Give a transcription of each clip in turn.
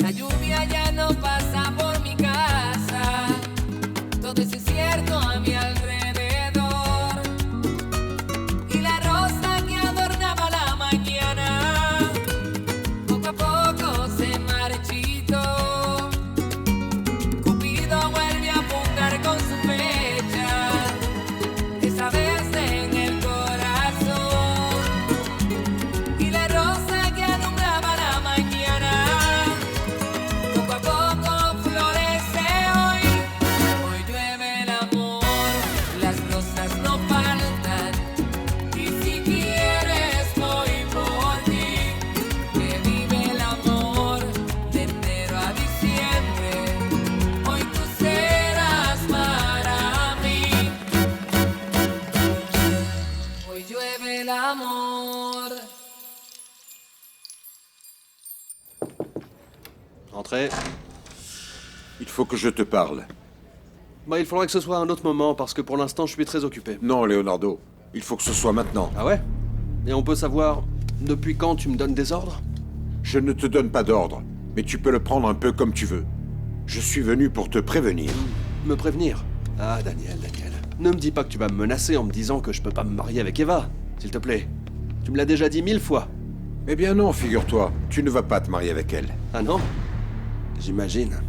La lluvia ya no pasa por mi casa. Todo es incierto a mi alrededor. Y la rosa que adornaba la mañana poco a poco se marchitó. Cupido vuelve a apuntar con su flecha, esta vez en el corazón. Y la rosa que alumbraba la mañana poco a poco florece hoy. Hoy llueve el amor, las rosas no faltan. Y si quieres voy por ti, que vive el amor de enero a diciembre. Hoy tú serás para mí. Hoy llueve el amor. Entrez. Il faut que je te parle. Bah, il faudrait que ce soit à un autre moment, parce que pour l'instant, je suis très occupé. Non, Leonardo. Il faut que ce soit maintenant. Ah ouais? Et on peut savoir depuis quand tu me donnes des ordres? Je ne te donne pas d'ordre, mais tu peux le prendre un peu comme tu veux. Je suis venu pour te prévenir. Me prévenir? Ah, Daniel. Ne me dis pas que tu vas me menacer en me disant que je peux pas me marier avec Eva, s'il te plaît. Tu me l'as déjà dit 1000 fois. Eh bien non, figure-toi, tu ne vas pas te marier avec elle. Ah non? J'imagine.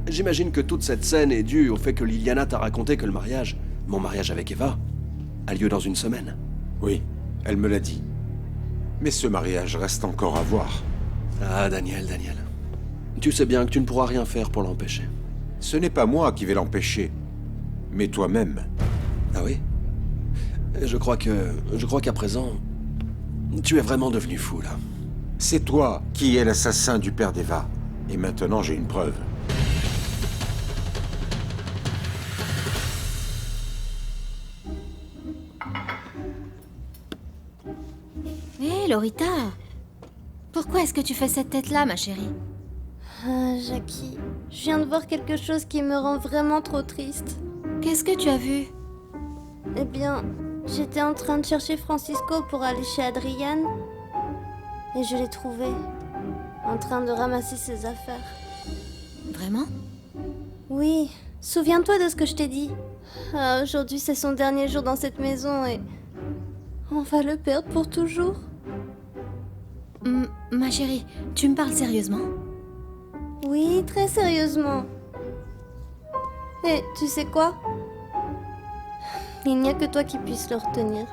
J'imagine que toute cette scène est due au fait que Liliana t'a raconté que mon mariage avec Eva, a lieu dans une semaine. Oui, elle me l'a dit. Mais ce mariage reste encore à voir. Ah, Daniel. Tu sais bien que tu ne pourras rien faire pour l'empêcher. Ce n'est pas moi qui vais l'empêcher, mais toi-même. Ah oui? Je crois qu'à présent, tu es vraiment devenu fou, là. C'est toi qui es l'assassin du père d'Eva. Et maintenant, j'ai une preuve. Hé, Lorita! Pourquoi est-ce que tu fais cette tête-là, ma chérie? Ah, Jackie, je viens de voir quelque chose qui me rend vraiment trop triste. Qu'est-ce que tu as vu? Eh bien, j'étais en train de chercher Francisco pour aller chez Adriane. Et je l'ai trouvé, en train de ramasser ses affaires. Vraiment? Oui, souviens-toi de ce que je t'ai dit. Ah, aujourd'hui, c'est son dernier jour dans cette maison et... on va le perdre pour toujours. Ma chérie, tu me parles sérieusement? Oui, très sérieusement. Et tu sais quoi? Il n'y a que toi qui puisse le retenir.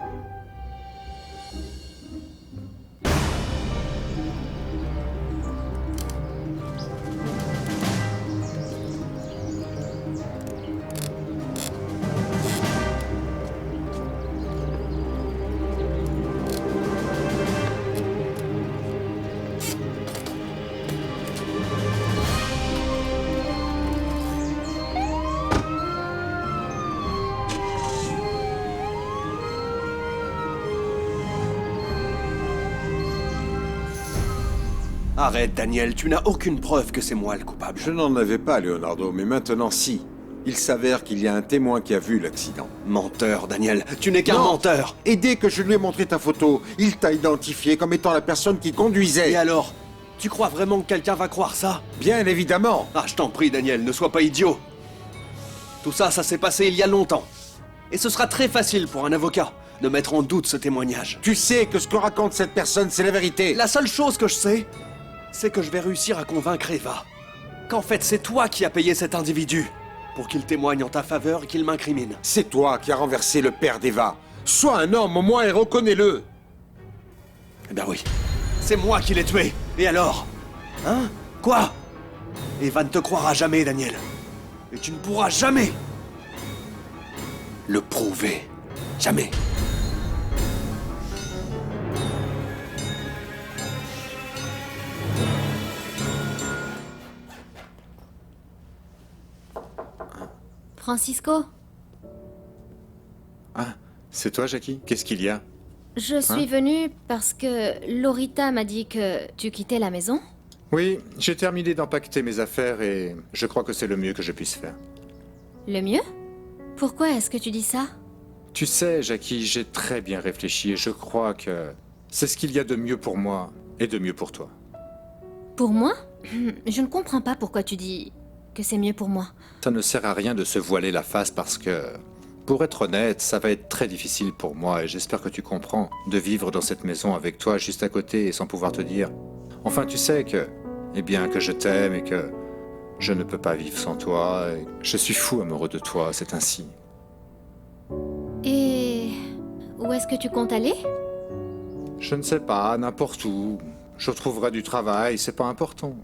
Arrête, Daniel, tu n'as aucune preuve que c'est moi le coupable. Je n'en avais pas, Leonardo, mais maintenant, si. Il s'avère qu'il y a un témoin qui a vu l'accident. Menteur, Daniel, tu n'es qu'un Non. menteur. Et dès que je lui ai montré ta photo, il t'a identifié comme étant la personne qui conduisait. Et alors? Tu crois vraiment que quelqu'un va croire ça? Bien évidemment. Ah, je t'en prie, Daniel, ne sois pas idiot. Tout ça, ça s'est passé il y a longtemps. Et ce sera très facile pour un avocat de mettre en doute ce témoignage. Tu sais que ce que raconte cette personne, c'est la vérité. La seule chose que je sais, c'est que je vais réussir à convaincre Eva qu'en fait c'est toi qui as payé cet individu pour qu'il témoigne en ta faveur et qu'il m'incrimine. C'est toi qui as renversé le père d'Eva. Sois un homme au moins et reconnais-le. Eh ben oui, c'est moi qui l'ai tué. Et alors? Hein? Quoi? Eva ne te croira jamais, Daniel. Et tu ne pourras jamais le prouver. Jamais. Francisco, Ah, c'est toi, Jackie? Qu'est-ce qu'il y a? je suis venue parce que Lorita m'a dit que tu quittais la maison. Oui, j'ai terminé d'empaqueter mes affaires et je crois que c'est le mieux que je puisse faire. Le mieux? Pourquoi est-ce que tu dis ça? Tu sais, Jackie, j'ai très bien réfléchi et je crois que c'est ce qu'il y a de mieux pour moi et de mieux pour toi. Pour moi? Je ne comprends pas pourquoi tu dis que c'est mieux pour moi. Ça ne sert à rien de se voiler la face parce que, pour être honnête, ça va être très difficile pour moi et j'espère que tu comprends de vivre dans cette maison avec toi juste à côté et sans pouvoir te dire. Enfin, tu sais que, eh bien, que je t'aime et que je ne peux pas vivre sans toi et je suis fou amoureux de toi, c'est ainsi. Et où est-ce que tu comptes aller? Je ne sais pas, n'importe où. Je trouverai du travail, c'est pas important.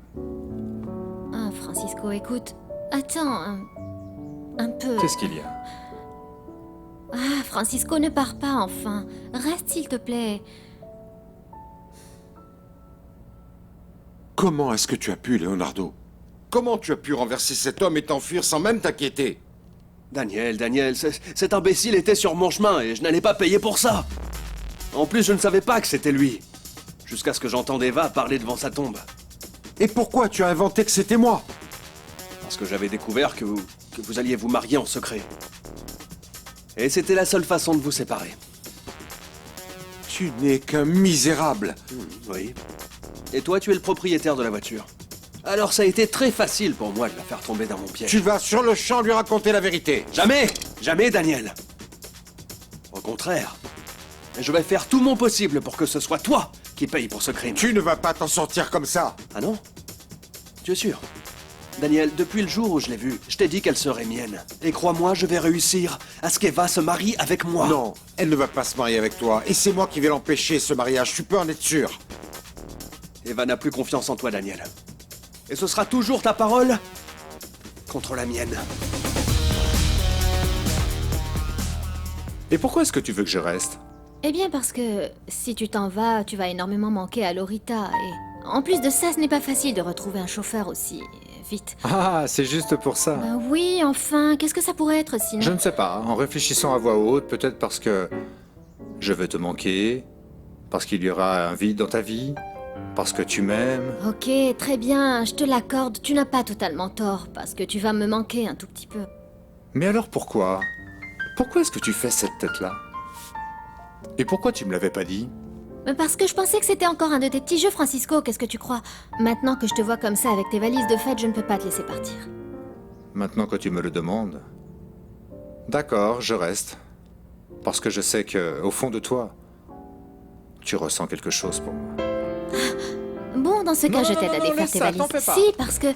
Ah, Francisco, écoute. Attends, un peu. Qu'est-ce qu'il y a? Ah, Francisco, ne pars pas, enfin. Reste, s'il te plaît. Comment est-ce que tu as pu, Leonardo? Comment tu as pu renverser cet homme et t'enfuir sans même t'inquiéter? Daniel, cet imbécile était sur mon chemin et je n'allais pas payer pour ça. En plus, je ne savais pas que c'était lui. Jusqu'à ce que j'entende Eva parler devant sa tombe. Et pourquoi tu as inventé que c'était moi? Parce que j'avais découvert que vous alliez vous marier en secret. Et c'était la seule façon de vous séparer. Tu n'es qu'un misérable. Oui. Et toi, tu es le propriétaire de la voiture. Alors ça a été très facile pour moi de la faire tomber dans mon piège. Tu vas sur le champ lui raconter la vérité. Jamais! Jamais, Daniel! Au contraire. Je vais faire tout mon possible pour que ce soit toi qui paye pour ce crime. Tu ne vas pas t'en sortir comme ça. Ah non? Tu es sûr? Daniel, depuis le jour où je l'ai vue, je t'ai dit qu'elle serait mienne. Et crois-moi, je vais réussir à ce qu'Eva se marie avec moi. Non, elle ne va pas se marier avec toi. Et c'est moi qui vais l'empêcher, ce mariage. Tu peux en être sûr. Eva n'a plus confiance en toi, Daniel. Et ce sera toujours ta parole contre la mienne. Et pourquoi est-ce que tu veux que je reste? Eh bien, parce que si tu t'en vas, tu vas énormément manquer à Lorita. Et en plus de ça, ce n'est pas facile de retrouver un chauffeur aussi vite. Ah, c'est juste pour ça. Ben oui, enfin, qu'est-ce que ça pourrait être sinon? Je ne sais pas, en réfléchissant à voix haute, peut-être parce que je vais te manquer, parce qu'il y aura un vide dans ta vie, parce que tu m'aimes. Ok, très bien, je te l'accorde, tu n'as pas totalement tort, parce que tu vas me manquer un tout petit peu. Mais alors pourquoi? Pourquoi est-ce que tu fais cette tête-là? Et pourquoi tu me l'avais pas dit? Parce que je pensais que c'était encore un de tes petits jeux, Francisco, qu'est-ce que tu crois? Maintenant que je te vois comme ça avec tes valises de fête, je ne peux pas te laisser partir. Maintenant que tu me le demandes. D'accord, je reste. Parce que je sais que, au fond de toi, tu ressens quelque chose pour moi. Bon, dans ce cas, je t'aide à défaire laisse tes ça, valises. t'en fais pas. Si, parce que...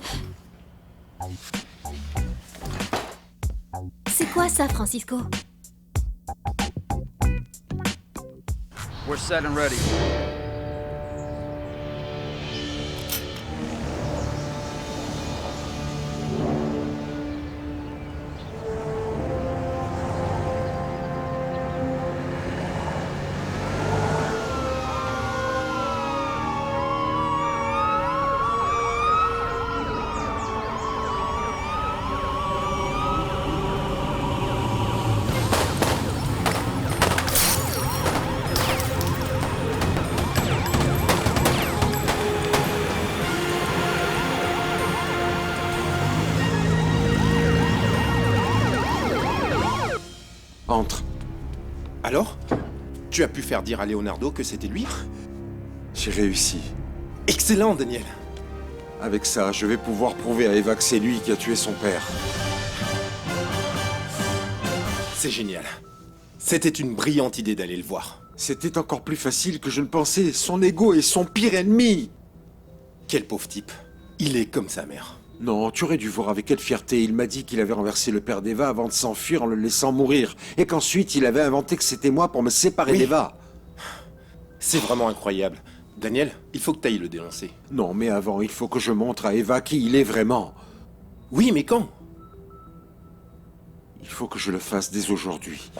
C'est quoi ça, Francisco? We're set and ready. Entre. Alors? Tu as pu faire dire à Leonardo que c'était lui? J'ai réussi. Excellent, Daniel. Avec ça, je vais pouvoir prouver à Eva que c'est lui qui a tué son père. C'est génial. C'était une brillante idée d'aller le voir. C'était encore plus facile que je ne pensais. Son ego est son pire ennemi. Quel pauvre type. Il est comme sa mère. Non, tu aurais dû voir avec quelle fierté. Il m'a dit qu'il avait renversé le père d'Eva avant de s'enfuir en le laissant mourir. Et qu'ensuite, il avait inventé que c'était moi pour me séparer Oui. d'Eva. C'est vraiment incroyable. Daniel, il faut que tu ailles le dénoncer. Non, mais avant, il faut que je montre à Eva qui il est vraiment. Oui, mais quand? Il faut que je le fasse dès aujourd'hui.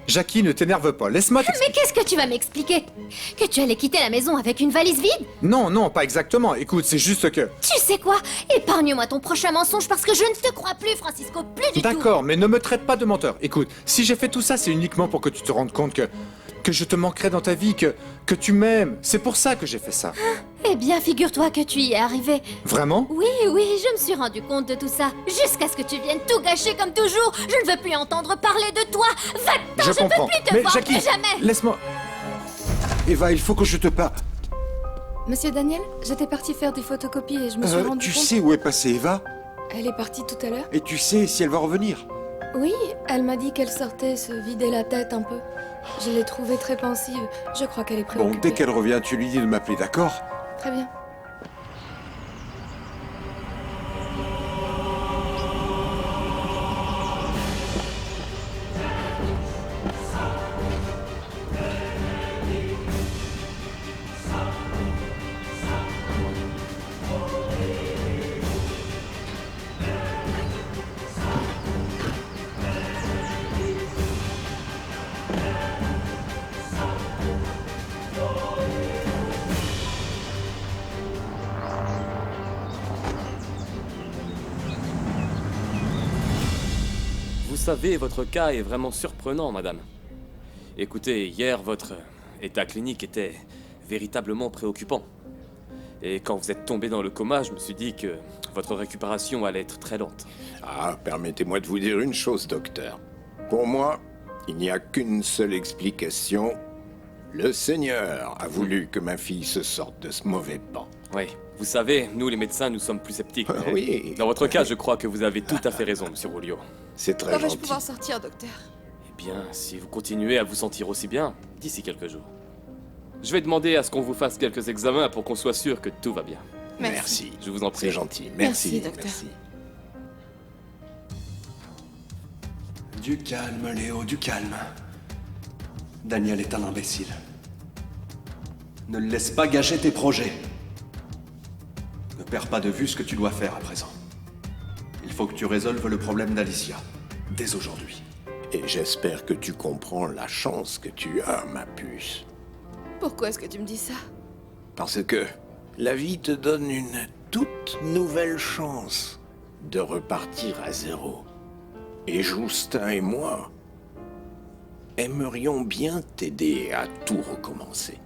Jackie, ne t'énerve pas, laisse-moi t'expliquer. Mais qu'est-ce que tu vas m'expliquer? Que tu allais quitter la maison avec une valise vide? Non, non, pas exactement. Écoute, c'est juste que... Tu sais quoi? Épargne-moi ton prochain mensonge parce que je ne te crois plus, Francisco, plus du tout. D'accord, mais ne me traite pas de menteur. Écoute, si j'ai fait tout ça, c'est uniquement pour que tu te rendes compte que je te manquerai dans ta vie, que tu m'aimes. C'est pour ça que j'ai fait ça. Eh bien, figure-toi que tu y es arrivé. Vraiment? Oui, je me suis rendu compte de tout ça. Jusqu'à ce que tu viennes tout gâcher comme toujours. Je ne veux plus entendre parler de toi. Va-t'en, je ne comprends. peux plus te Mais voir, Jackie, plus jamais. laisse-moi... Eva, il faut que je te parle. Monsieur Daniel, j'étais partie faire des photocopies et je me suis rendu Tu compte... sais où est passée Eva? Elle est partie tout à l'heure. Et tu sais si elle va revenir? Oui, elle m'a dit qu'elle sortait se vider la tête un peu. Je l'ai trouvée très pensive. Je crois qu'elle est Bon, préoccupée. dès qu'elle revient, tu lui dis de m'appeler, d'accord? Très bien. Vous savez, votre cas est vraiment surprenant, madame. Écoutez, hier, votre état clinique était véritablement préoccupant. Et quand vous êtes tombé dans le coma, je me suis dit que votre récupération allait être très lente. Ah, permettez-moi de vous dire une chose, docteur. Pour moi, il n'y a qu'une seule explication. Le Seigneur a voulu que ma fille se sorte de ce mauvais pas. Oui, vous savez, nous les médecins, nous sommes plus sceptiques. mais Oui. Dans votre cas, je crois que vous avez tout à fait raison, monsieur Rulio. C'est très Quand vais-je gentil. pouvoir sortir, docteur? Eh bien, si vous continuez à vous sentir aussi bien, d'ici quelques jours. Je vais demander à ce qu'on vous fasse quelques examens pour qu'on soit sûr que tout va bien. Merci. Je vous en prie. C'est gentil. Merci. Merci, docteur. Du calme, Léo, du calme. Daniel est un imbécile. Ne le laisse pas gâcher tes projets. Ne perds pas de vue ce que tu dois faire à présent. Il faut que tu résolves le problème d'Alicia, dès aujourd'hui. Et j'espère que tu comprends la chance que tu as, ma puce. Pourquoi est-ce que tu me dis ça? Parce que la vie te donne une toute nouvelle chance de repartir à zéro. Et Justin et moi aimerions bien t'aider à tout recommencer.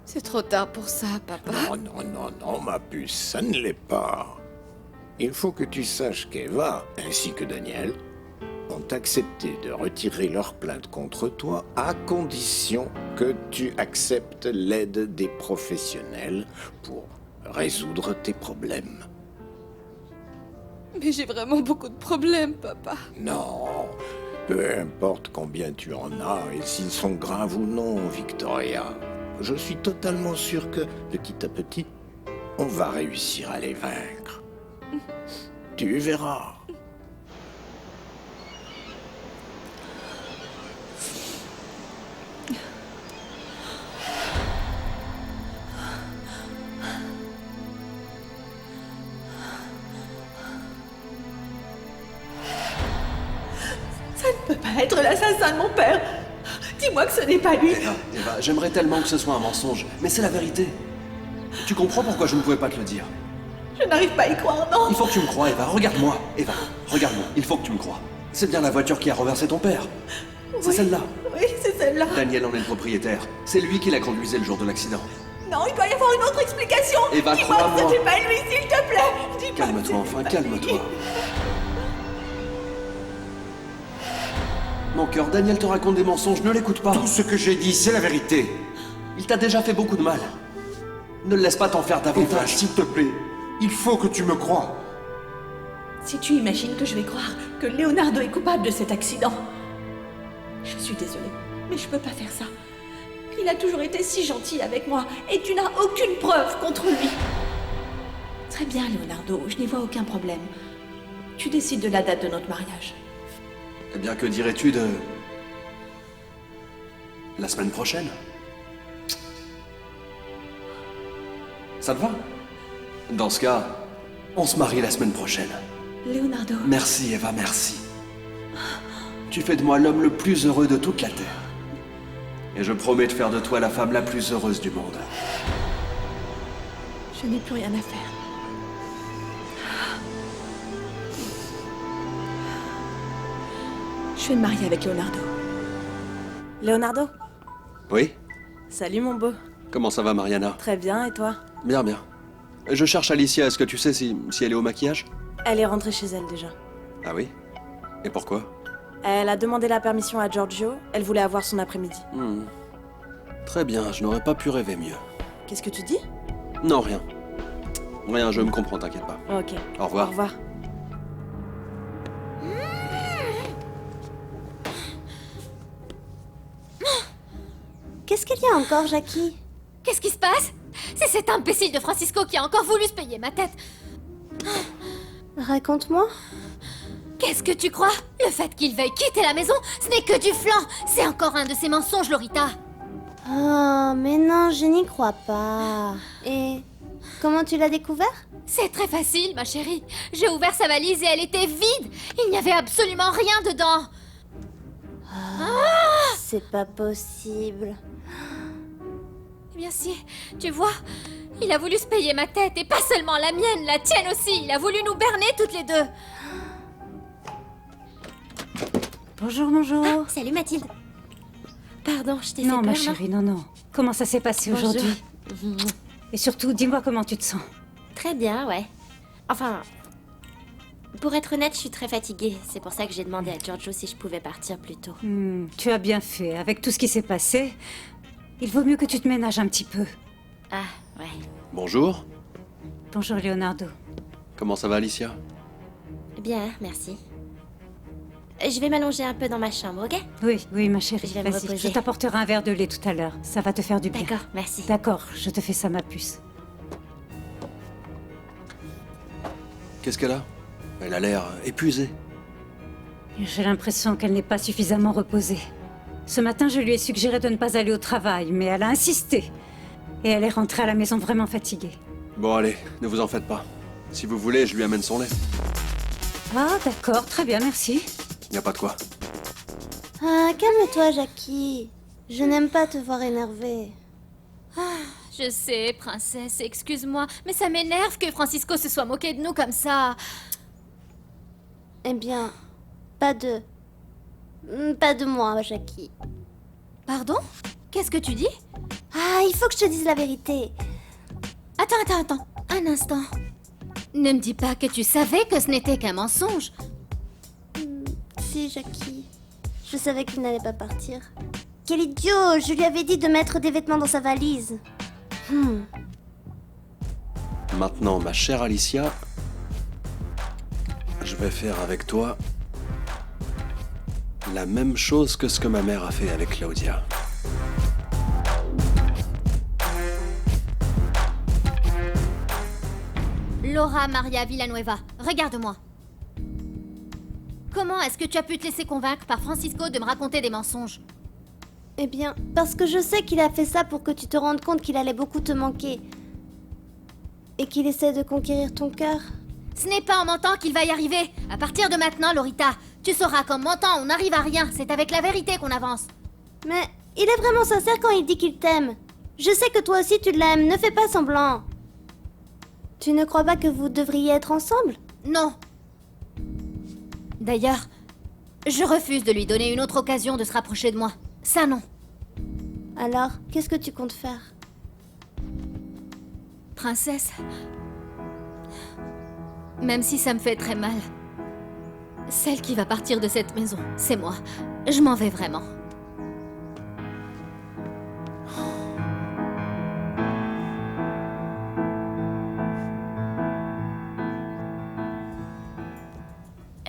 C'est trop tard pour ça, papa. Non, ma puce, ça ne l'est pas. Il faut que tu saches qu'Eva, ainsi que Daniel, ont accepté de retirer leur plainte contre toi à condition que tu acceptes l'aide des professionnels pour résoudre tes problèmes. Mais j'ai vraiment beaucoup de problèmes, papa. Non, peu importe combien tu en as et s'ils sont graves ou non, Victoria, je suis totalement sûr que, petit à petit, on va réussir à les vaincre. Tu verras. Ça ne peut pas être l'assassin de mon père. Dis-moi que ce n'est pas lui. Eva, j'aimerais tellement que ce soit un mensonge, mais c'est la vérité. Tu comprends pourquoi je ne pouvais pas te le dire? Je n'arrive pas à y croire, non. Il faut que tu me crois, Eva. Regarde-moi. Eva, regarde-moi. Il faut que tu me crois. C'est bien la voiture qui a renversé ton père. C'est Oui. celle-là. Oui, c'est celle-là. Daniel en est le propriétaire. C'est lui qui la conduisait le jour de l'accident. Non, il doit y avoir une autre explication. Eva, Dis-moi que ce crois-moi. n'est pas lui, s'il te plaît. Dis-moi que Calme-toi, ce enfin, n'est pas calme-toi. lui. Mon cœur, Daniel te raconte des mensonges, ne l'écoute pas. Tout ce que j'ai dit, c'est la vérité. Il t'a déjà fait beaucoup de mal. Ne le laisse pas t'en faire Eva, davantage. s'il te plaît, il faut que tu me croies. Si tu imagines que je vais croire que Leonardo est coupable de cet accident, je suis désolée, mais je peux pas faire ça. Il a toujours été si gentil avec moi, et tu n'as aucune preuve contre lui. Très bien, Leonardo, je n'y vois aucun problème. Tu décides de la date de notre mariage. Eh bien, que dirais-tu de... la semaine prochaine? Ça te va? Dans ce cas, on se marie la semaine prochaine. Leonardo. Merci, Eva, merci. Tu fais de moi l'homme le plus heureux de toute la Terre. Et je promets de faire de toi la femme la plus heureuse du monde. Je n'ai plus rien à faire. Je vais me marier avec Leonardo. Leonardo? Oui? Salut mon beau. Comment ça va, Mariana? Très bien, et toi? Bien, bien. Je cherche Alicia, est-ce que tu sais si elle est au maquillage? Elle est rentrée chez elle déjà. Ah oui? Et pourquoi? Elle a demandé la permission à Giorgio, elle voulait avoir son après-midi. Très bien, je n'aurais pas pu rêver mieux. Qu'est-ce que tu dis? Non, rien. Rien, je me comprends, t'inquiète pas. Ok. Au revoir. Au revoir. Qu'est-ce qu'il y a encore, Jackie? Qu'est-ce qui se passe? C'est cet imbécile de Francisco qui a encore voulu se payer ma tête. Raconte-moi. Qu'est-ce que tu crois? Le fait qu'il veuille quitter la maison, ce n'est que du flanc. C'est encore un de ses mensonges, Lorita. Oh, mais non, je n'y crois pas. Et comment tu l'as découvert? C'est très facile, ma chérie. J'ai ouvert sa valise et elle était vide. Il n'y avait absolument rien dedans. C'est pas possible. Eh bien si, tu vois, il a voulu se payer ma tête, et pas seulement la mienne, la tienne aussi. Il a voulu nous berner toutes les deux. Bonjour, bonjour. Ah, salut Mathilde. Pardon, je t'ai fait Non, peur, ma chérie, non. Comment ça s'est passé Bonjour. aujourd'hui? Et surtout, dis-moi comment tu te sens. Très bien, ouais. Enfin, pour être honnête, je suis très fatiguée. C'est pour ça que j'ai demandé à Giorgio si je pouvais partir plus tôt. Tu as bien fait. Avec tout ce qui s'est passé, il vaut mieux que tu te ménages un petit peu. Ah, ouais. Bonjour. Bonjour, Leonardo. Comment ça va, Alicia? Bien, merci. Je vais m'allonger un peu dans ma chambre, ok? Oui, ma chérie. Je vais me Vas-y, reposer. je t'apporterai un verre de lait tout à l'heure. Ça va te faire du bien. D'accord, merci. D'accord, je te fais ça, ma puce. Qu'est-ce qu'elle a? Elle a l'air épuisée. J'ai l'impression qu'elle n'est pas suffisamment reposée. Ce matin, je lui ai suggéré de ne pas aller au travail, mais elle a insisté. Et elle est rentrée à la maison vraiment fatiguée. Bon, allez, ne vous en faites pas. Si vous voulez, je lui amène son lait. Ah, d'accord, très bien, merci. Y a pas de quoi. Ah, calme-toi, Jackie. Je n'aime pas te voir énervée. Je sais, princesse, excuse-moi, mais ça m'énerve que Francisco se soit moqué de nous comme ça. Eh bien, pas de moi, Jackie. Pardon? Qu'est-ce que tu dis? Ah, il faut que je te dise la vérité. Attends. Un instant. Ne me dis pas que tu savais que ce n'était qu'un mensonge. Si, Jackie. Je savais qu'il n'allait pas partir. Quel idiot! Je lui avais dit de mettre des vêtements dans sa valise. Maintenant, ma chère Alicia, je vais faire avec toi la même chose que ce que ma mère a fait avec Claudia. Laura Maria Villanueva, regarde-moi. Comment est-ce que tu as pu te laisser convaincre par Francisco de me raconter des mensonges? Eh bien, parce que je sais qu'il a fait ça pour que tu te rendes compte qu'il allait beaucoup te manquer. Et qu'il essaie de conquérir ton cœur. Ce n'est pas en mentant qu'il va y arriver. À partir de maintenant, Lorita, tu sauras qu'en mentant, on n'arrive à rien. C'est avec la vérité qu'on avance. Mais il est vraiment sincère quand il dit qu'il t'aime. Je sais que toi aussi tu l'aimes, ne fais pas semblant. Tu ne crois pas que vous devriez être ensemble? Non. D'ailleurs, je refuse de lui donner une autre occasion de se rapprocher de moi. Ça non. Alors, qu'est-ce que tu comptes faire? Princesse, même si ça me fait très mal, celle qui va partir de cette maison, c'est moi. Je m'en vais vraiment.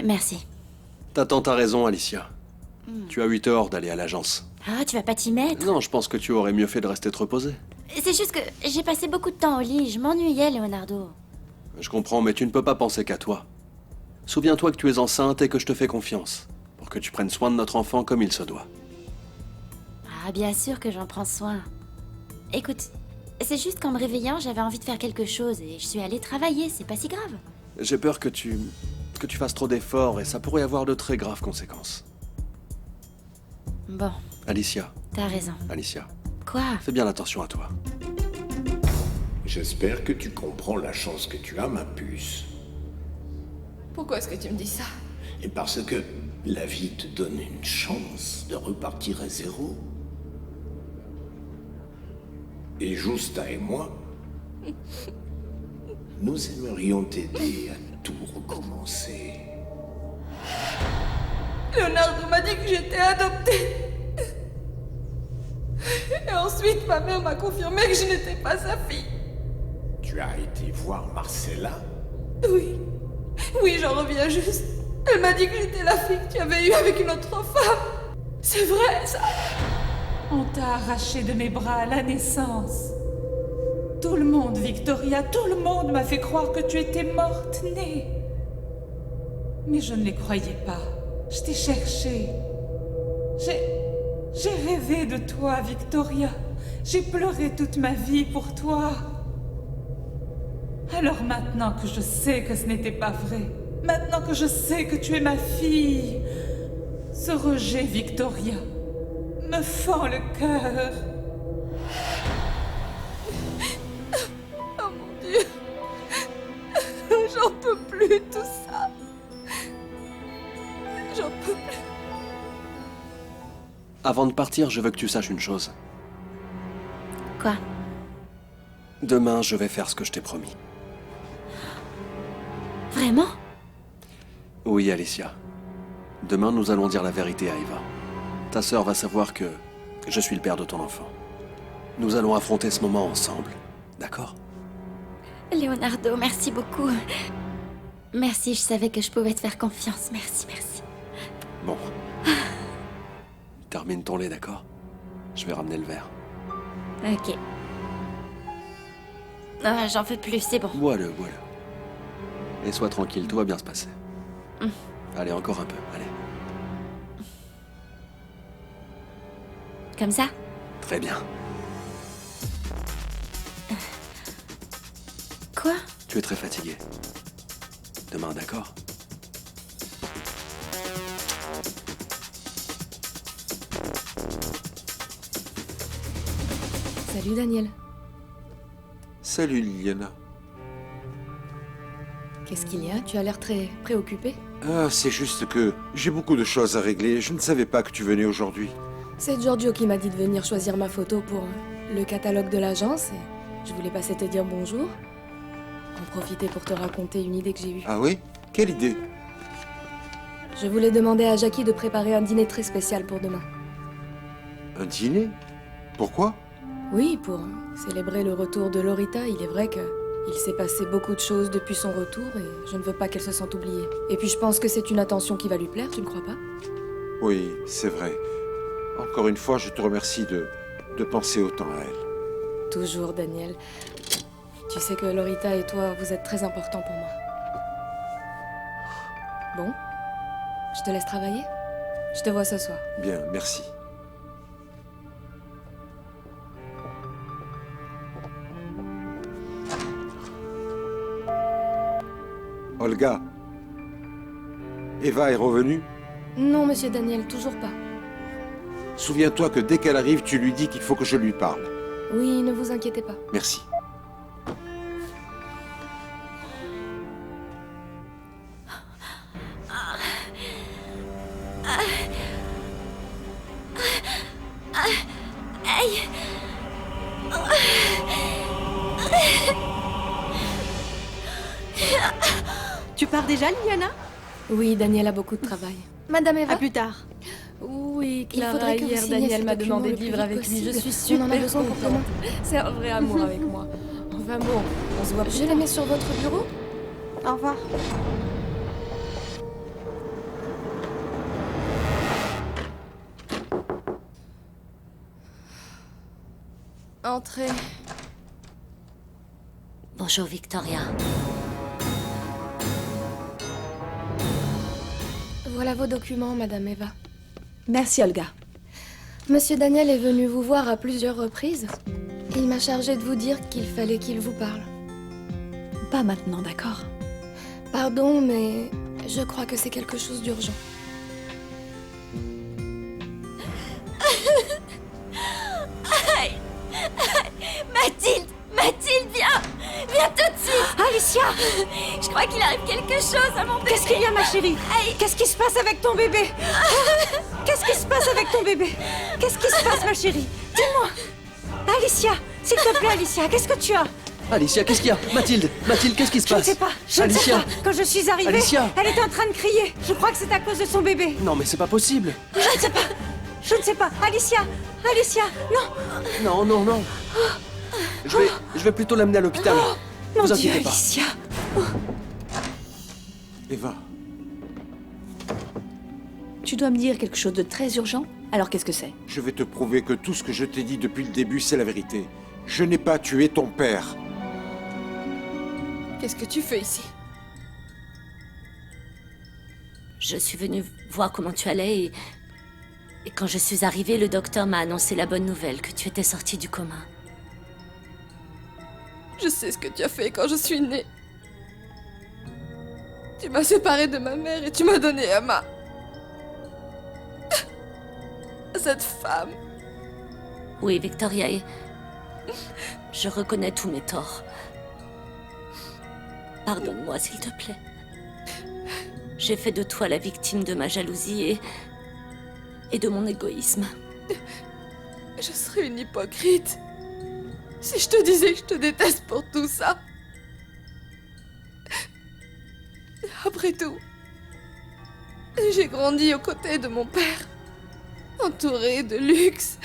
Merci. Ta tante a raison, Alicia. Tu as eu tort d'aller à l'agence. Ah, tu vas pas t'y mettre? Non, je pense que tu aurais mieux fait de rester te reposer. C'est juste que j'ai passé beaucoup de temps au lit. Je m'ennuyais, Leonardo. Je comprends, mais tu ne peux pas penser qu'à toi. Souviens-toi que tu es enceinte et que je te fais confiance, pour que tu prennes soin de notre enfant comme il se doit. Ah, bien sûr que j'en prends soin. Écoute, c'est juste qu'en me réveillant, j'avais envie de faire quelque chose et je suis allée travailler, c'est pas si grave. J'ai peur que tu fasses trop d'efforts et ça pourrait avoir de très graves conséquences. Bon, Alicia. t'as raison. Alicia. Quoi? Fais bien attention à toi. J'espère que tu comprends la chance que tu as, ma puce. Pourquoi est-ce que tu me dis ça? Et parce que la vie te donne une chance de repartir à zéro. Et Justa et moi, nous aimerions t'aider à tout recommencer. Leonardo m'a dit que j'étais adoptée. Et ensuite, ma mère m'a confirmé que je n'étais pas sa fille. Tu as été voir Marcella? Oui. Oui, j'en reviens juste. Elle m'a dit que j'étais la fille que tu avais eue avec une autre femme. C'est vrai, ça. On t'a arraché de mes bras à la naissance. Tout le monde, Victoria, tout le monde m'a fait croire que tu étais morte, née. Mais je ne les croyais pas. Je t'ai cherché. J'ai rêvé de toi, Victoria. J'ai pleuré toute ma vie pour toi. Alors maintenant que je sais que ce n'était pas vrai, maintenant que je sais que tu es ma fille, ce rejet, Victoria, me fend le cœur. Oh mon Dieu. J'en peux plus de tout ça. J'en peux plus. Avant de partir, je veux que tu saches une chose. Quoi? Demain, je vais faire ce que je t'ai promis. Vraiment? Oui, Alicia. Demain, nous allons dire la vérité à Eva. Ta sœur va savoir que je suis le père de ton enfant. Nous allons affronter ce moment ensemble. D'accord? Leonardo, merci beaucoup. Merci, je savais que je pouvais te faire confiance. Merci, merci. Bon. Termine ton lait, d'accord? Je vais ramener le verre. Ok. Ah, j'en peux plus, c'est bon. Bois-le, bois-le. Et sois tranquille, tout va bien se passer. Allez, encore un peu, allez. Comme ça? Très bien. Quoi? Tu es très fatigué. Demain, d'accord? Salut Daniel. Salut Liliana. Qu'est-ce qu'il y a? Tu as l'air très préoccupé. Ah, c'est juste que j'ai beaucoup de choses à régler. Je ne savais pas que tu venais aujourd'hui. C'est Giorgio qui m'a dit de venir choisir ma photo pour le catalogue de l'agence et je voulais passer te dire bonjour. En profiter pour te raconter une idée que j'ai eue. Ah oui? Quelle idée? Je voulais demander à Jackie de préparer un dîner très spécial pour demain. Un dîner? Pourquoi? Oui, pour célébrer le retour de Lorita. Il est vrai qu'il s'est passé beaucoup de choses depuis son retour et je ne veux pas qu'elle se sente oubliée. Et puis je pense que c'est une attention qui va lui plaire, tu ne crois pas? Oui, c'est vrai. Encore une fois, je te remercie de penser autant à elle. Toujours, Daniel. Tu sais que Lorita et toi, vous êtes très importants pour moi. Bon, je te laisse travailler. Je te vois ce soir. Bien, merci. Olga, Eva est revenue? Non, monsieur Daniel, toujours pas. Souviens-toi que dès qu'elle arrive, tu lui dis qu'il faut que je lui parle. Oui, ne vous inquiétez pas. Merci. Aïe. Tu pars déjà, Liliana? Oui, Daniel a beaucoup de travail. Madame Eva? À plus tard. Oui, Il Clara, faudrait que vous hier, signiez Daniel ce m'a document demandé le de plus vivre vite avec lui. Je possible. suis super On en a besoin pour contente. C'est un vrai amour avec moi. Enfin bon, on se voit. Je les mets sur votre bureau? Au revoir. Entrez. Bonjour, Victoria. Voilà vos documents, Madame Eva. Merci, Olga. Monsieur Daniel est venu vous voir à plusieurs reprises. Il m'a chargé de vous dire qu'il fallait qu'il vous parle. Pas maintenant, d'accord? Pardon, mais je crois que c'est quelque chose d'urgent. Aïe. Mathilde! Mathilde, viens! Viens tout de suite! Alicia! Je crois qu'il arrive quelque chose à mon bébé! Qu'est-ce qu'il y a, ma chérie? Aïe. Qu'est-ce qui se passe avec ton bébé? Qu'est-ce qui se passe avec ton bébé? Qu'est-ce qui se passe, ma chérie? Dis-moi! Alicia! S'il te plaît, Alicia, qu'est-ce que tu as? Alicia, qu'est-ce qu'il y a? Mathilde, qu'est-ce qui se Je ne passe? sais pas, je ne sais Alicia. pas. Quand je suis arrivée, Alicia. elle était en train de crier. Je crois que c'est à cause de son bébé. Non, mais c'est pas possible. Je ne sais pas. Je ne sais pas. Alicia! Alicia! Non! Non. Je vais plutôt l'amener à l'hôpital. Mon Vous Dieu, inquiétez pas. Alicia. Eva, Tu dois me dire quelque chose de très urgent. Alors qu'est-ce que c'est? je vais te prouver que tout ce que je t'ai dit depuis le début, c'est la vérité. Je n'ai pas tué ton père. Qu'est-ce que tu fais ici? Je suis venue voir comment tu allais et quand je suis arrivée, le docteur m'a annoncé la bonne nouvelle, que tu étais sortie du coma. Je sais ce que tu as fait quand je suis née. Tu m'as séparée de ma mère et tu m'as donné Emma. Cette femme. Oui, Victoria, et je reconnais tous mes torts. Pardonne-moi, s'il te plaît. J'ai fait de toi la victime de ma jalousie et de mon égoïsme. Je serais une hypocrite si je te disais que je te déteste pour tout ça. Après tout, j'ai grandi aux côtés de mon père, entouré de luxe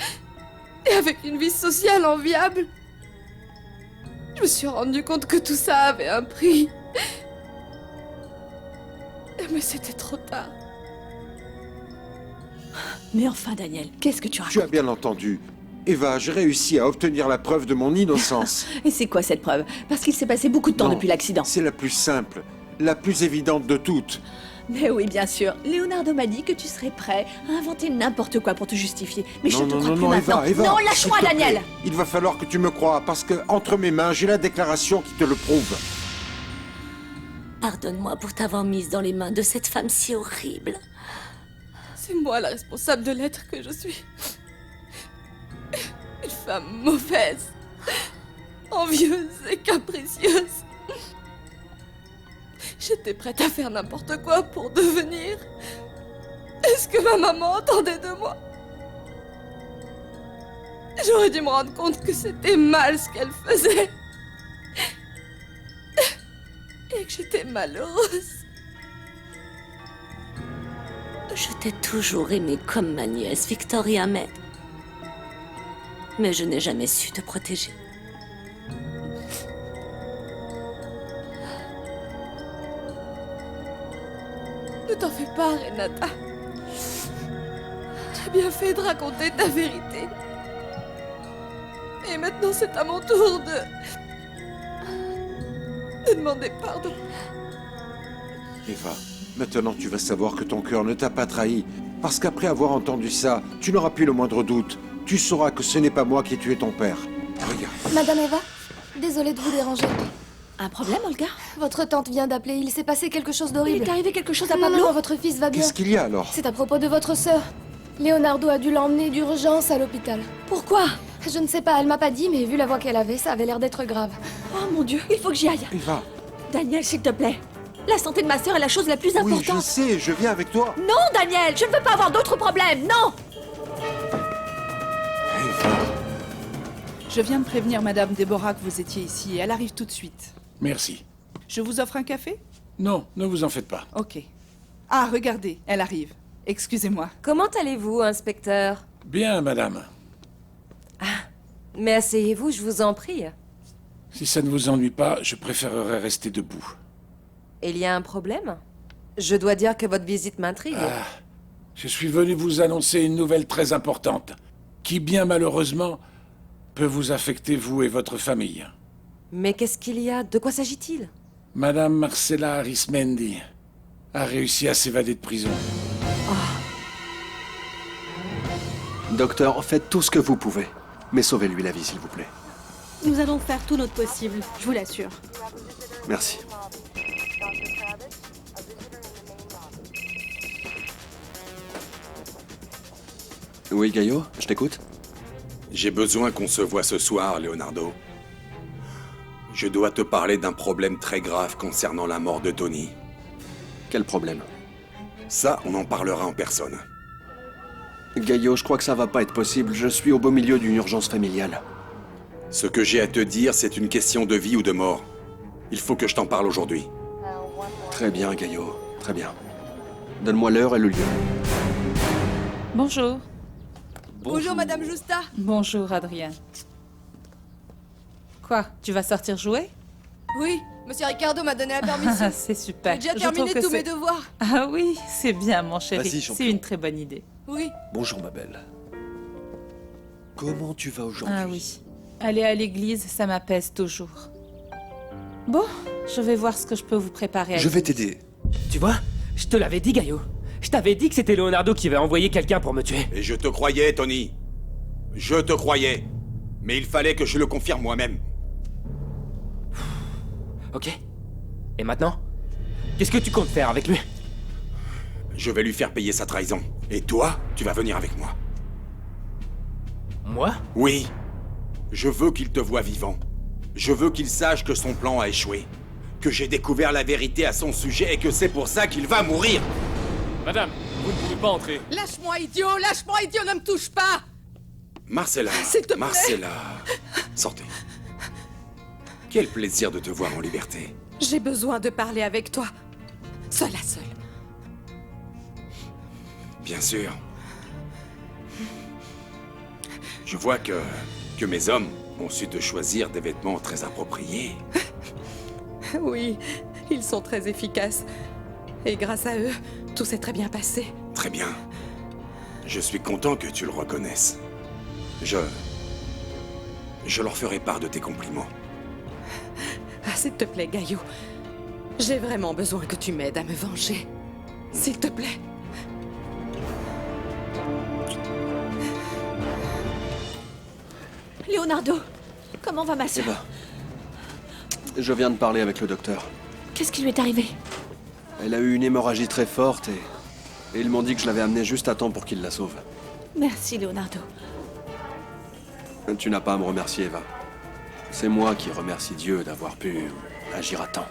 et avec une vie sociale enviable. Je me suis rendu compte que tout ça avait un prix. Mais c'était trop tard. Mais enfin, Daniel, qu'est-ce que tu racontes? Tu as bien entendu. Eva, j'ai réussi à obtenir la preuve de mon innocence. Et c'est quoi cette preuve? Parce qu'il s'est passé beaucoup de temps Non, depuis l'accident. C'est la plus simple, la plus évidente de toutes. Mais oui, bien sûr. Leonardo m'a dit que tu serais prêt à inventer n'importe quoi pour te justifier. Mais je te crois plus maintenant. Eva, non, s'il lâche-moi, te plaît. Daniel. Il va falloir que tu me croies, parce que entre mes mains, j'ai la déclaration qui te le prouve. Pardonne-moi pour t'avoir mise dans les mains de cette femme si horrible. C'est moi la responsable de l'être que je suis. Une femme mauvaise, envieuse et capricieuse. J'étais prête à faire n'importe quoi pour devenir. Est-ce que ma maman entendait de moi? J'aurais dû me rendre compte que c'était mal ce qu'elle faisait. Et que j'étais malheureuse. Je t'ai toujours aimée comme ma nièce, Victoria, mais je n'ai jamais su te protéger. Ne t'en fais pas, Renata. Tu as bien fait de raconter ta vérité. Et maintenant, c'est à mon tour de demander pardon. Eva, maintenant tu vas savoir que ton cœur ne t'a pas trahi. Parce qu'après avoir entendu ça, tu n'auras plus le moindre doute. Tu sauras que ce n'est pas moi qui ai tué ton père. Regarde. Madame Eva, désolée de vous déranger. Un problème, Olga? Votre tante vient d'appeler. Il s'est passé quelque chose d'horrible. Il est arrivé quelque chose à Non, Pablo? non, votre fils va bien. Qu'est-ce qu'il y a alors? C'est à propos de votre sœur. Leonardo a dû l'emmener d'urgence à l'hôpital. Pourquoi? Je ne sais pas, elle m'a pas dit, mais vu la voix qu'elle avait, ça avait l'air d'être grave. Oh mon Dieu, il faut que j'y aille. Eva. Daniel, s'il te plaît. La santé de ma sœur est la chose la plus importante. Oui, je sais, je viens avec toi. Non, Daniel, je ne veux pas avoir d'autres problèmes, non! Je viens de prévenir Madame Déborah que vous étiez ici. Elle arrive tout de suite. Merci. Je vous offre un café? Non, ne vous en faites pas. Ok. Ah, regardez, elle arrive. Excusez-moi. Comment allez-vous, inspecteur? Bien, madame. Mais asseyez-vous, je vous en prie. Si ça ne vous ennuie pas, je préférerais rester debout. Il y a un problème? Je dois dire que votre visite m'intrigue. Je suis venu vous annoncer une nouvelle très importante, qui bien malheureusement peut vous affecter vous et votre famille. Mais qu'est-ce qu'il y a? De quoi s'agit-il? Madame Marcella Arismendi a réussi à s'évader de prison. Docteur, faites tout ce que vous pouvez. Mais sauvez-lui la vie, s'il vous plaît. Nous allons faire tout notre possible, je vous l'assure. Merci. Oui, Gaillot, je t'écoute. J'ai besoin qu'on se voie ce soir, Leonardo. Je dois te parler d'un problème très grave concernant la mort de Tony. Quel problème? Ça, on en parlera en personne. Gaillot, je crois que ça va pas être possible. Je suis au beau milieu d'une urgence familiale. Ce que j'ai à te dire, c'est une question de vie ou de mort. Il faut que je t'en parle aujourd'hui. Très bien, Gaillot. Très bien. Donne-moi l'heure et le lieu. Bonjour. Bonjour, Madame Justa. Bonjour, Adrien. Quoi, tu vas sortir jouer? Oui, monsieur Ricardo m'a donné la permission. Ah, c'est super. J'ai déjà Je terminé trouve que tous mes c'est- devoirs. Ah oui, c'est bien, mon chéri. Vas-y, champion. C'est une très bonne idée. Oui. Bonjour, ma belle. Comment tu vas aujourd'hui? Ah oui. Aller à l'église, ça m'apaise toujours. Bon, je vais voir ce que je peux vous préparer à Je vais t'aider. Tu vois, je te l'avais dit, Gaio. Je t'avais dit que c'était Leonardo qui avait envoyé quelqu'un pour me tuer. Et je te croyais, Tony. Je te croyais. Mais il fallait que je le confirme moi-même. Ok. Et maintenant? Qu'est-ce que tu comptes faire avec lui? Je vais lui faire payer sa trahison. Et toi, tu vas venir avec moi. Moi? Oui. Je veux qu'il te voie vivant. Je veux qu'il sache que son plan a échoué. Que j'ai découvert la vérité à son sujet et que c'est pour ça qu'il va mourir. Madame, vous ne pouvez pas entrer. Lâche-moi, idiot, ne me touche pas. Marcella, S'il te plaît. Marcella, sortez. Quel plaisir de te voir en liberté. J'ai besoin de parler avec toi. Seule à seule. Bien sûr. Je vois que mes hommes ont su te choisir des vêtements très appropriés. Oui, ils sont très efficaces. Et grâce à eux, tout s'est très bien passé. Très bien. Je suis content que tu le reconnaisses. Je leur ferai part de tes compliments. Ah, s'il te plaît, Gaio. J'ai vraiment besoin que tu m'aides à me venger. S'il te plaît. Leonardo, comment va ma sœur? Eva, je viens de parler avec le docteur. Qu'est-ce qui lui est arrivé? Elle a eu une hémorragie très forte et ils m'ont dit que je l'avais amenée juste à temps pour qu'il la sauve. Merci, Leonardo. Tu n'as pas à me remercier, Eva. C'est moi qui remercie Dieu d'avoir pu agir à temps.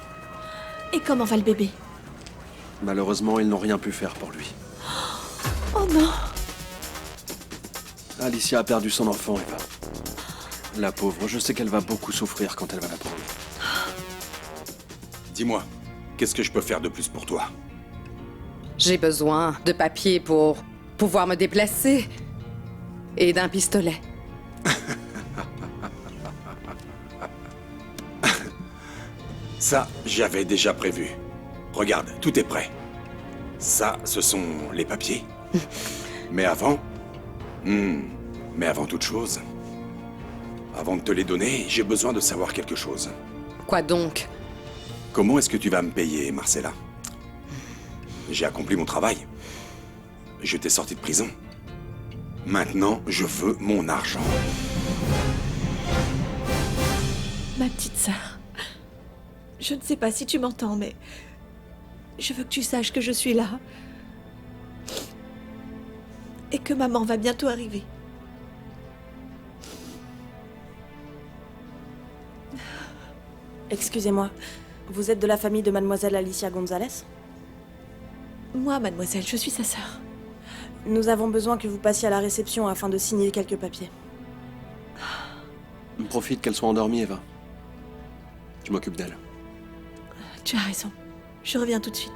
Et comment va le bébé? Malheureusement, ils n'ont rien pu faire pour lui. Oh non! Alicia a perdu son enfant, Eva. La pauvre, je sais qu'elle va beaucoup souffrir quand elle va l'apprendre. Dis-moi, qu'est-ce que je peux faire de plus pour toi? J'ai besoin de papier pour pouvoir me déplacer. Et d'un pistolet. Ça, j'avais déjà prévu. Regarde, tout est prêt. Ça, ce sont les papiers. Mais avant... mais avant toute chose... Avant de te les donner, j'ai besoin de savoir quelque chose. Quoi donc? Comment est-ce que tu vas me payer, Marcella? J'ai accompli mon travail. Je t'ai sorti de prison. Maintenant, je veux mon argent. Ma petite sœur, je ne sais pas si tu m'entends, mais je veux que tu saches que je suis là. Et que maman va bientôt arriver. Excusez-moi, vous êtes de la famille de mademoiselle Alicia Gonzalez? Moi, mademoiselle, je suis sa sœur. Nous avons besoin que vous passiez à la réception afin de signer quelques papiers. Profite qu'elle soit endormie, Eva. Je m'occupe d'elle. Tu as raison. Je reviens tout de suite.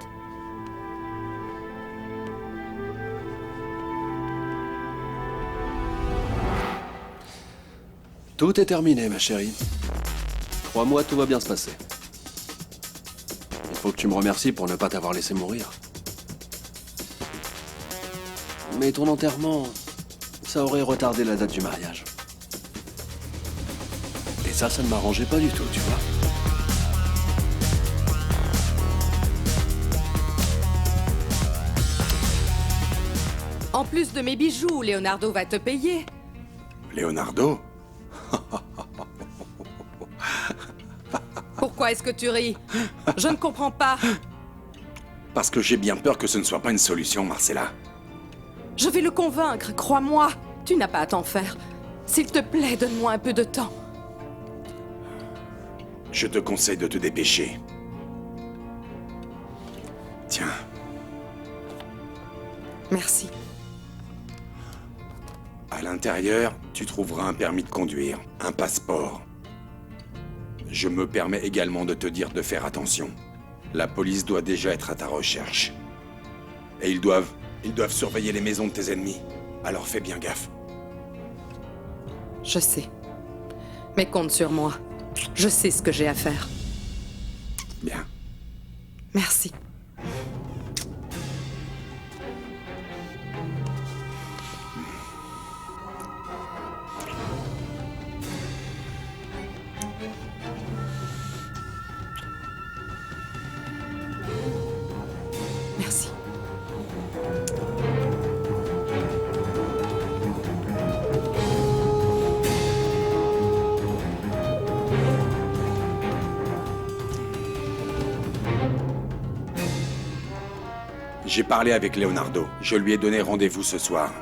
Tout est terminé, ma chérie. Crois-moi, tout va bien se passer. Il faut que tu me remercies pour ne pas t'avoir laissé mourir. Mais ton enterrement, ça aurait retardé la date du mariage. Et ça ne m'arrangeait pas du tout, tu vois. En plus de mes bijoux, Leonardo va te payer. Leonardo? Pourquoi est-ce que tu ris? Je ne comprends pas. Parce que j'ai bien peur que ce ne soit pas une solution, Marcella. Je vais le convaincre, crois-moi. Tu n'as pas à t'en faire. S'il te plaît, donne-moi un peu de temps. Je te conseille de te dépêcher. Tiens. Merci. À l'intérieur, tu trouveras un permis de conduire, un passeport. Je me permets également de te dire de faire attention. La police doit déjà être à ta recherche. Et ils doivent surveiller les maisons de tes ennemis. Alors fais bien gaffe. Je sais. Mais compte sur moi. Je sais ce que j'ai à faire. Bien. Merci. Merci. J'ai parlé avec Leonardo. Je lui ai donné rendez-vous ce soir.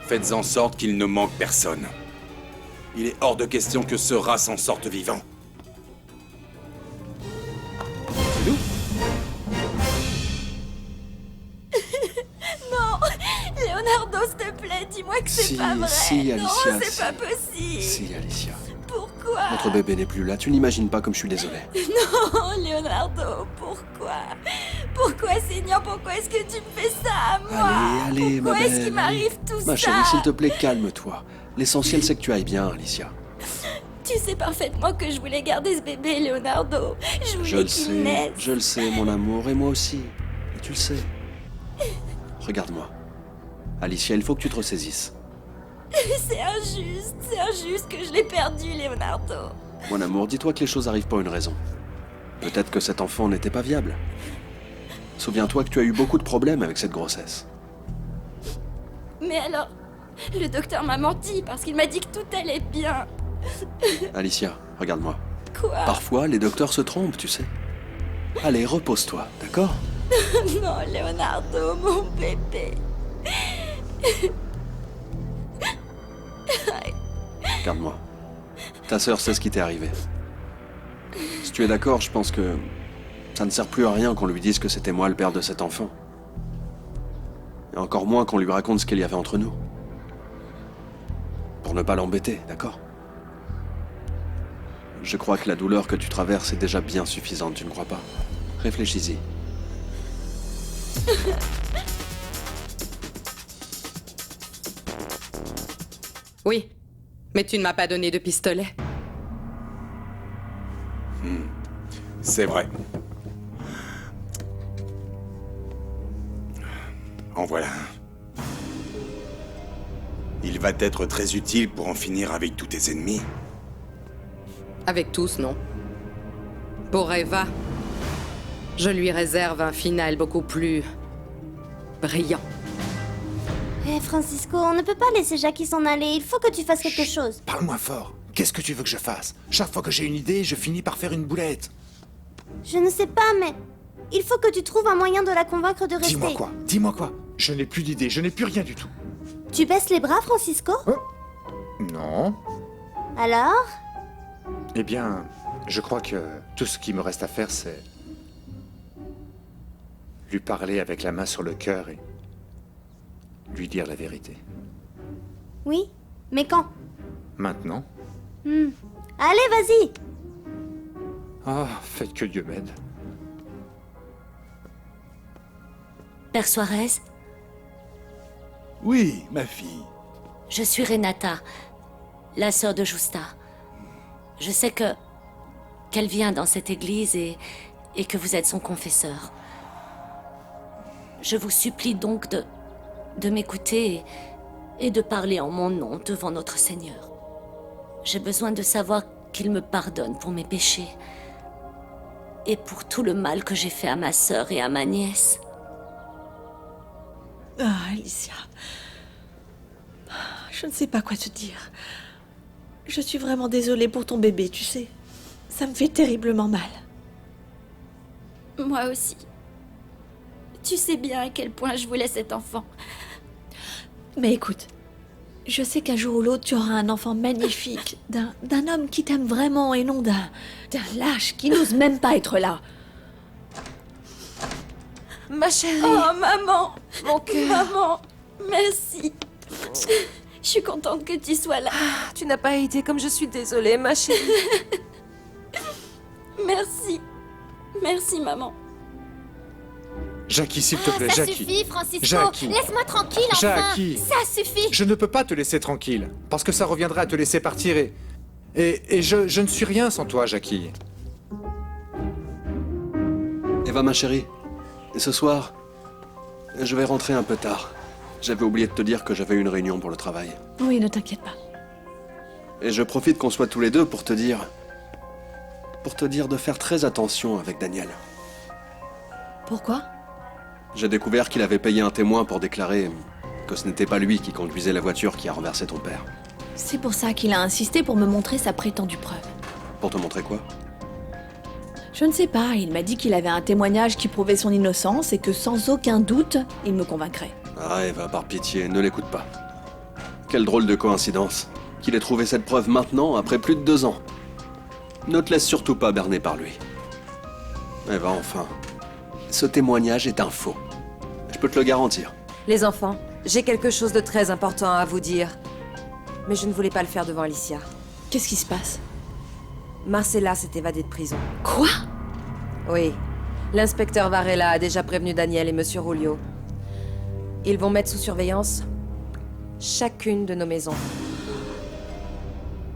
Faites en sorte qu'il ne manque personne. Il est hors de question que ce rat s'en sorte vivant. Non, Leonardo, s'il te plaît, dis-moi que c'est pas vrai. Si, Alicia, non, c'est pas possible. Si, Alicia. Pourquoi? Notre bébé n'est plus là. Tu n'imagines pas comme je suis désolé. Non, Leonardo, pourquoi? Pourquoi, Seigneur, pourquoi est-ce que tu me fais ça à moi? Allez, ma pourquoi belle. est-ce qu'il m'arrive tout ça? Ma chérie, s'il te plaît, calme-toi. L'essentiel, c'est que tu ailles bien, Alicia. Tu sais parfaitement que je voulais garder ce bébé, Leonardo. Je voulais qu'il naisse. Je le sais, mon amour, et moi aussi. Et tu le sais. Regarde-moi. Alicia, il faut que tu te ressaisisses. C'est injuste que je l'ai perdu, Leonardo. Mon amour, dis-toi que les choses arrivent pour une raison. Peut-être que cet enfant n'était pas viable. Souviens-toi que tu as eu beaucoup de problèmes avec cette grossesse. Mais alors, le docteur m'a menti parce qu'il m'a dit que tout allait bien. Alicia, regarde-moi. Quoi? Parfois, les docteurs se trompent, tu sais. Allez, repose-toi, d'accord? Non, Leonardo, mon bébé. Regarde-moi. Ta sœur sait ce qui t'est arrivé. Si tu es d'accord, je pense que ça ne sert plus à rien qu'on lui dise que c'était moi le père de cet enfant. Et encore moins qu'on lui raconte ce qu'il y avait entre nous. Pour ne pas l'embêter, d'accord? Je crois que la douleur que tu traverses est déjà bien suffisante, tu ne crois pas? Réfléchis-y. Oui, mais tu ne m'as pas donné de pistolet. C'est vrai. En voilà un. Il va être très utile pour en finir avec tous tes ennemis. Avec tous, non. Pour Eva, je lui réserve un final beaucoup plus brillant. Hé, Francisco, on ne peut pas laisser Jackie s'en aller. Il faut que tu fasses quelque chose. Parle-moi fort. Qu'est-ce que tu veux que je fasse? Chaque fois que j'ai une idée, je finis par faire une boulette. Je ne sais pas, mais il faut que tu trouves un moyen de la convaincre de rester. Dis-moi quoi? Dis-moi quoi? Je n'ai plus d'idée, je n'ai plus rien du tout. Tu baisses les bras, Francisco? Non. Alors? Eh bien, je crois que tout ce qui me reste à faire, c'est lui parler avec la main sur le cœur et lui dire la vérité. Oui, mais quand? Maintenant? Allez, vas-y! Ah, faites que Dieu m'aide. Père Suarez, Oui, ma fille. je suis Renata, la sœur de Justa. Je sais qu'elle vient dans cette église et que vous êtes son confesseur. Je vous supplie donc de m'écouter et de parler en mon nom devant notre Seigneur. J'ai besoin de savoir qu'il me pardonne pour mes péchés et pour tout le mal que j'ai fait à ma sœur et à ma nièce. Ah, Alicia. Je ne sais pas quoi te dire. Je suis vraiment désolée pour ton bébé, tu sais. Ça me fait terriblement mal. Moi aussi. Tu sais bien à quel point je voulais cet enfant. Mais écoute, je sais qu'un jour ou l'autre, tu auras un enfant magnifique, d'un homme qui t'aime vraiment et non d'un lâche qui n'ose même pas être là. Ma chérie. Oh, maman. Mon cœur. Maman, merci. Je suis contente que tu sois là. Tu n'as pas été comme je suis désolée, ma chérie. Merci. Merci, maman. Jackie, s'il te plaît, ça Jackie. suffit, Francisco. Jackie. Laisse-moi tranquille, enfin. Jackie. Ça suffit. Je ne peux pas te laisser tranquille, parce que ça reviendrait à te laisser partir et je ne suis rien sans toi, Jackie. Eva, ma chérie, ce soir, je vais rentrer un peu tard. J'avais oublié de te dire que j'avais une réunion pour le travail. Oui, ne t'inquiète pas. Et je profite qu'on soit tous les deux pour te dire de faire très attention avec Daniel. Pourquoi? J'ai découvert qu'il avait payé un témoin pour déclarer que ce n'était pas lui qui conduisait la voiture qui a renversé ton père. C'est pour ça qu'il a insisté pour me montrer sa prétendue preuve. Pour te montrer quoi? Je ne sais pas, il m'a dit qu'il avait un témoignage qui prouvait son innocence et que sans aucun doute, il me convaincrait. Ah Eva, par pitié, ne l'écoute pas. Quelle drôle de coïncidence qu'il ait trouvé cette preuve maintenant, après plus de 2 ans. Ne te laisse surtout pas berner par lui. Eva, enfin, ce témoignage est un faux. Je peux te le garantir. Les enfants, j'ai quelque chose de très important à vous dire. Mais je ne voulais pas le faire devant Alicia. Qu'est-ce qui se passe? Marcella s'est évadée de prison. Quoi? Oui. L'inspecteur Varela a déjà prévenu Daniel et Monsieur Rulio. Ils vont mettre sous surveillance chacune de nos maisons.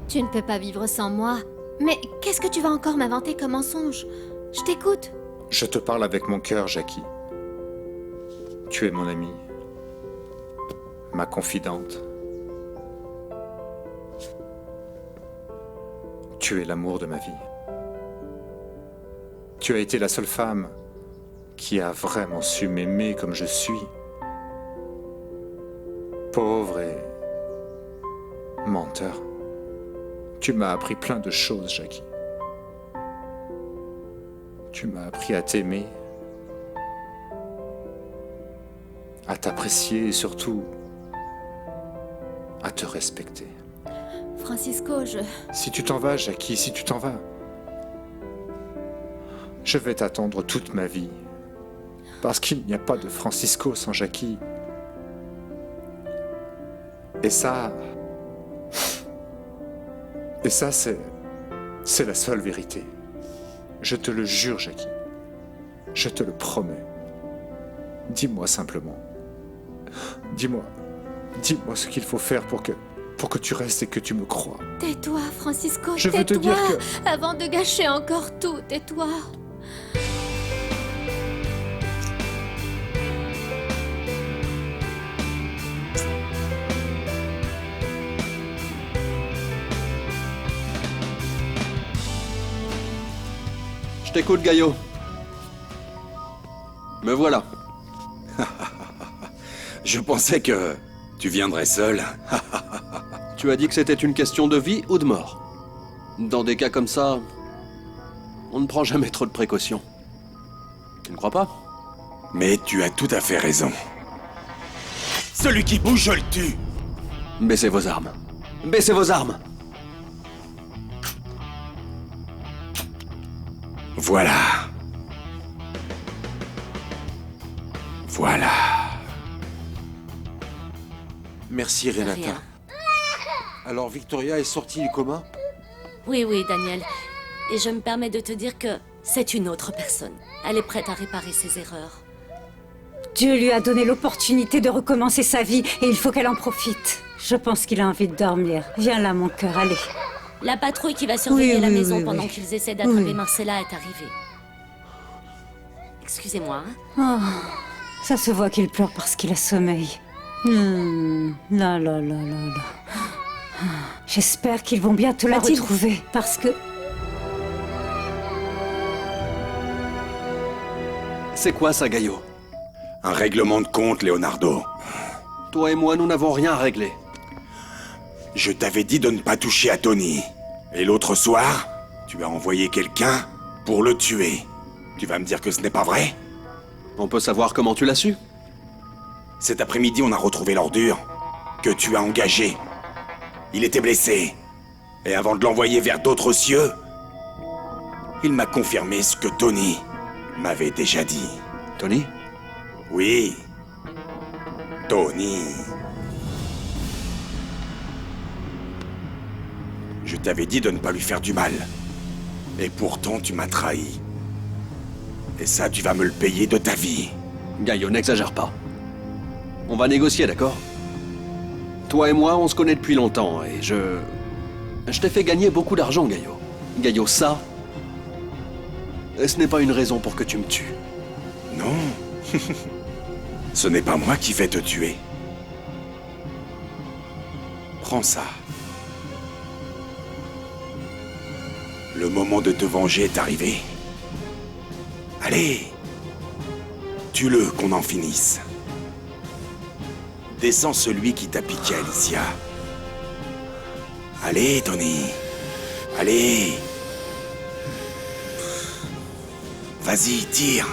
Tu ne peux pas vivre sans moi. Mais qu'est-ce que tu vas encore m'inventer comme mensonge? Je t'écoute. Je te parle avec mon cœur, Jackie. Tu es mon amie, ma confidente. Tu es l'amour de ma vie. Tu as été la seule femme qui a vraiment su m'aimer comme je suis. Pauvre et menteur. Tu m'as appris plein de choses, Jackie. Tu m'as appris à t'aimer, à t'apprécier et surtout à te respecter. Francisco, Si tu t'en vas, Jackie, si tu t'en vas, je vais t'attendre toute ma vie. Parce qu'il n'y a pas de Francisco sans Jackie. Et ça, c'est la seule vérité. Je te le jure, Jackie. Je te le promets. Dis-moi simplement. Dis-moi ce qu'il faut faire pour que tu restes et que tu me crois. Tais-toi, Francisco, Je veux te dire que... Avant de gâcher encore tout, tais-toi. Je t'écoute, Gaillot. Me voilà. Je pensais que tu viendrais seul. Tu as dit que c'était une question de vie ou de mort. Dans des cas comme ça, on ne prend jamais trop de précautions. Tu ne crois pas? Mais tu as tout à fait raison. Celui qui bouge, je le tue. Baissez vos armes. Baissez vos armes. Voilà. Voilà. Merci, Renata. Rien. Alors, Victoria est sortie du coma? Oui, Daniel. Et je me permets de te dire que c'est une autre personne. Elle est prête à réparer ses erreurs. Dieu lui a donné l'opportunité de recommencer sa vie et il faut qu'elle en profite. Je pense qu'il a envie de dormir. Viens là, mon cœur, allez. La patrouille qui va surveiller la maison oui, pendant oui. qu'ils essaient d'attraper Oui. Marcella est arrivée. Excusez-moi. Oh, ça se voit qu'il pleure parce qu'il a sommeil. Là. J'espère qu'ils vont bientôt la Mathilde. retrouver parce que... C'est quoi ça, Gaillot? Un règlement de compte, Leonardo. Toi et moi, nous n'avons rien à régler. Je t'avais dit de ne pas toucher à Tony. Et l'autre soir, tu as envoyé quelqu'un pour le tuer. Tu vas me dire que ce n'est pas vrai? On peut savoir comment tu l'as su? Cet après-midi, on a retrouvé l'ordure que tu as engagée. Il était blessé. Et avant de l'envoyer vers d'autres cieux, il m'a confirmé ce que Tony m'avait déjà dit. Tony? Oui. Tony. Je t'avais dit de ne pas lui faire du mal. Et pourtant, tu m'as trahi. Et ça, tu vas me le payer de ta vie. Gaillot, n'exagère pas. On va négocier, d'accord? Toi et moi, on se connaît depuis longtemps, et je t'ai fait gagner beaucoup d'argent, Gaillot. Gaillot, ça... Et ce n'est pas une raison pour que tu me tues. Non. Ce n'est pas moi qui vais te tuer. Prends ça. Le moment de te venger est arrivé. Allez, tue-le, qu'on en finisse. Descends celui qui t'a piqué Alicia. Allez, Tony. Allez. Vas-y, tire.